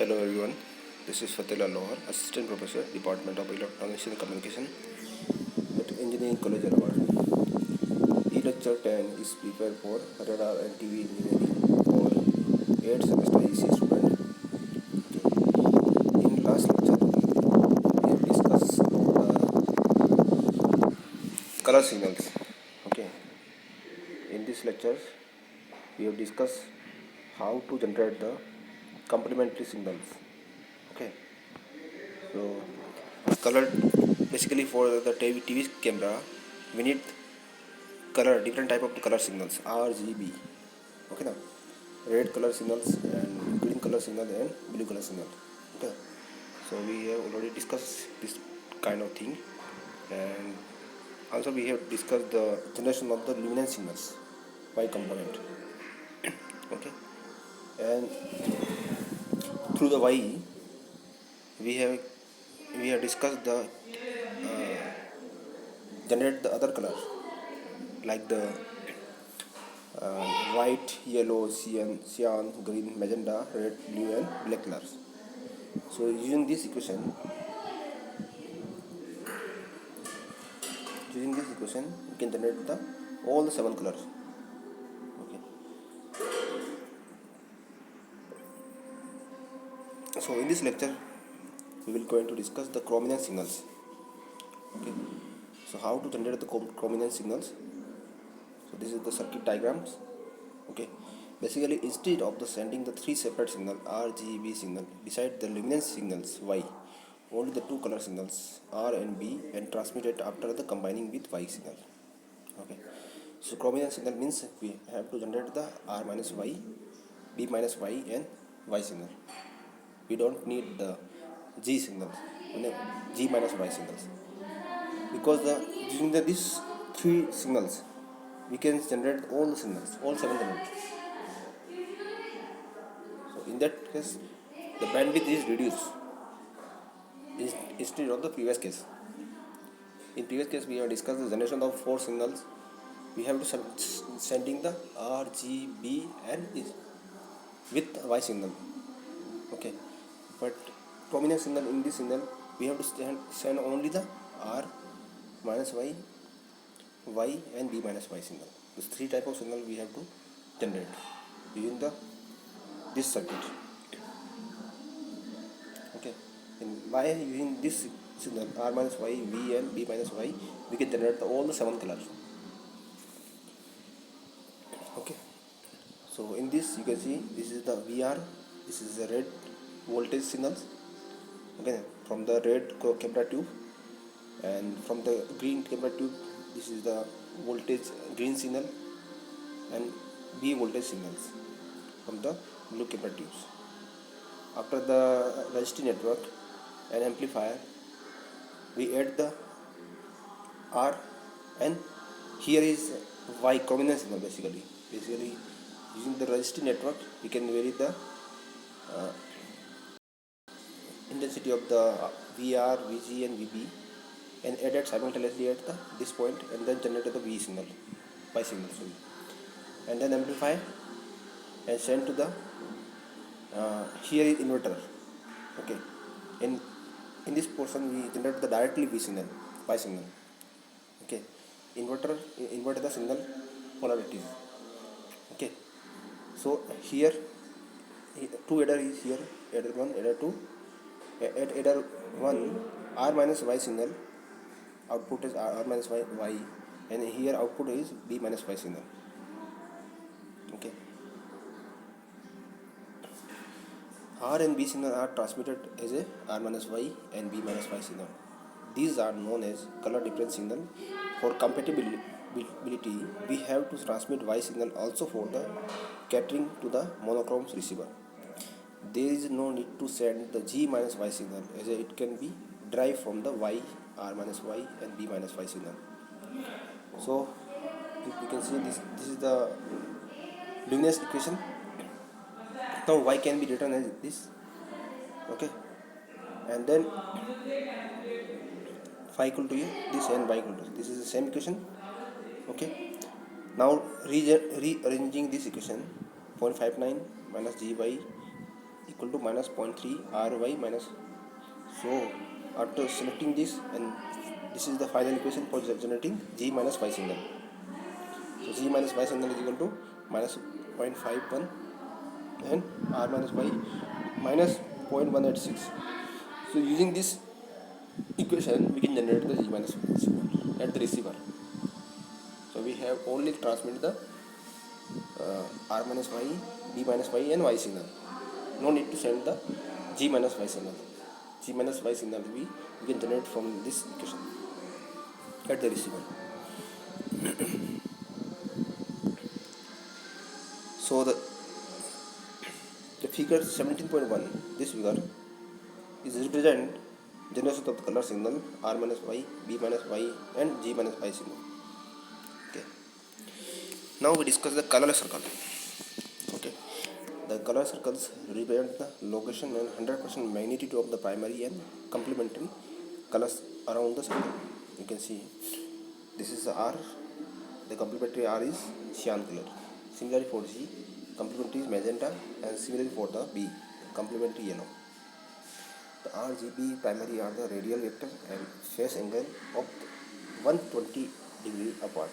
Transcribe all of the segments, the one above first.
Hello everyone, this is Fateh Lohar, Assistant Professor, Department of Electronics and Communication at Engineering College, Alawar. E-Lecture 10 is prepared for Radar and TV Engineering for 8th semester EC student. In last lecture, we have discussed color signals. Okay. In this lecture, we have discussed how to generate the complementary signals. Okay. So color, basically for the TV camera, we need color, different type of color signals, RGB. Okay, now red color signals and green color signal and blue color signal. Okay, so we have already discussed this kind of thing, and also we have discussed the generation of the luminance signals by component. Okay, and through the Y we have discussed the generate the other colors like the white, yellow, cyan, green, magenta, red, blue, and black colors. So using this equation, we can generate the all the 7 colors. Okay. So in this lecture, we will going to discuss the chrominance signals. Okay. So how to generate the chrominance signals? So this is the circuit diagrams. Okay. Basically, instead of the sending the 3 separate signal R, G, B signal beside the luminance signals Y, only the 2 color signals R and B and transmitted after the combining with Y signal. Okay. So chrominance signal means we have to generate the R minus Y, B minus Y and Y signal. We don't need the G signals, G minus Y signals, because using these 3 signals we can generate all the signals, all 7 signals. So in that case, the bandwidth is reduced instead of the previous case. In previous case, we have discussed the generation of 4 signals. We have to sending the R, G, B and with Y signal. Okay, but chrominance signal, in this signal we have to send only the R minus Y, Y and B minus Y signal. These 3 type of signal we have to generate using this circuit. Okay, and by using this signal R minus Y, V and B minus Y, we can generate all the 7 colors. Okay, so in this you can see this is the VR, this is the red voltage signals. Okay, from the red camera tube, and from the green camera tube this is the voltage green signal, and B voltage signals from the blue camera tubes. After the registry network and amplifier, we add the R, and here is Y chrominance signal. Basically using the registry network we can vary the intensity of the VR, VG and VB and add it simultaneously at this point, and then generate the V signal, Y signal, and then amplify and send to the here is inverter. Okay, in this portion we generate the directly V signal, Y signal. Okay, invert the signal polarities. Okay, so here 2 adder is here, adder 1, adder 2. At adder 1, R minus Y signal output is R minus Y, and here output is B minus Y signal. Okay, R and B signal are transmitted as a R minus Y and B minus Y signal. These are known as color difference signal. For compatibility, we have to transmit Y signal also for the catering to the monochrome receiver. There is no need to send the G minus Y signal, as it can be derived from the Y, R minus Y and B minus Y signal. So you can see this is the luminance equation. Now Y can be written as this. Okay, and then phi equal to this and Y equal to this. This is the same equation. Okay, now rearranging this equation, 0.59 minus Gy equal to minus 0.3 ry minus. So after selecting this, and this is the final equation for generating G minus Y signal. So G minus Y signal is equal to minus 0.51 and R minus Y minus 0.186. So using this equation, we can generate the G minus Y signal at the receiver. So we have only transmitted the R minus Y, B minus Y and Y signal. No need to send the G minus Y signal. G minus Y signal we can generate from this equation at the receiver. So the figure 17.1, this figure is represent generation of the color signal R minus Y, B minus Y and G minus Y signal. Okay. Now we discuss the color circle. Okay. The color circles represent the location and 100% magnitude of the primary and complementary colors around the circle. You can see this is the R, the complementary R is cyan color. Similarly for G, complementary is magenta, and similarly for the B, complementary yellow. The RGB primary are the radial vector and phase angle of 120 degree apart.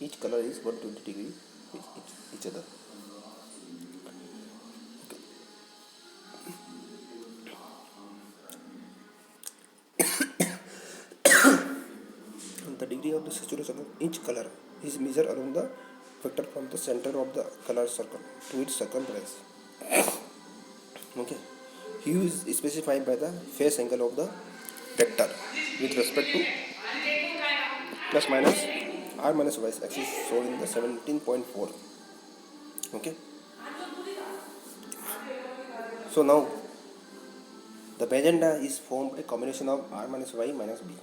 Each color is 120 degree with each other. The degree of the saturation of each color is measured along the vector from the center of the color circle to its circumference. Okay. Hue is specified by the phase angle of the vector with respect to plus minus R minus Y axis shown in the 17.4. Okay. So now the magenta is formed by combination of R minus Y minus B.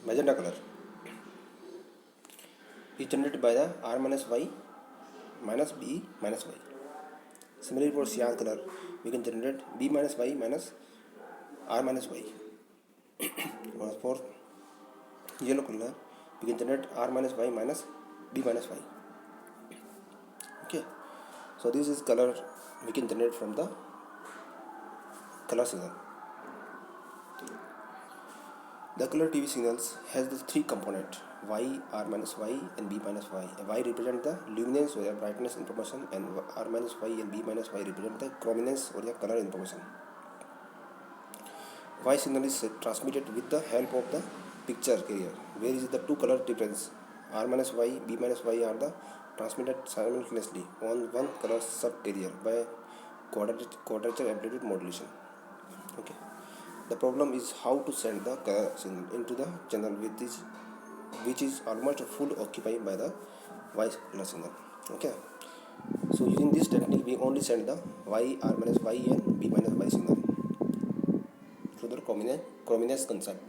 Magenta color is generated by the R minus Y minus B minus Y. Similarly for cyan color, we can generate B minus Y minus R minus Y. For yellow color, we can generate R minus Y minus B minus Y. Okay. So this is color we can generate from the color signal. The color TV signals has the three components Y, R minus Y and B minus Y. Y represent the luminance or the brightness information, and R minus Y and B minus Y represent the chrominance or the color information. Y signal is transmitted with the help of the picture carrier. Where is the two color difference? R minus Y, B minus Y are the transmitted simultaneously on one color sub carrier by quadrature amplitude modulation. Okay. The problem is how to send the color signal into the channel which is almost full occupied by the Y color signal. Okay. So using this technique, we only send the Y, R minus Y and B minus Y signal through the chrominance concept.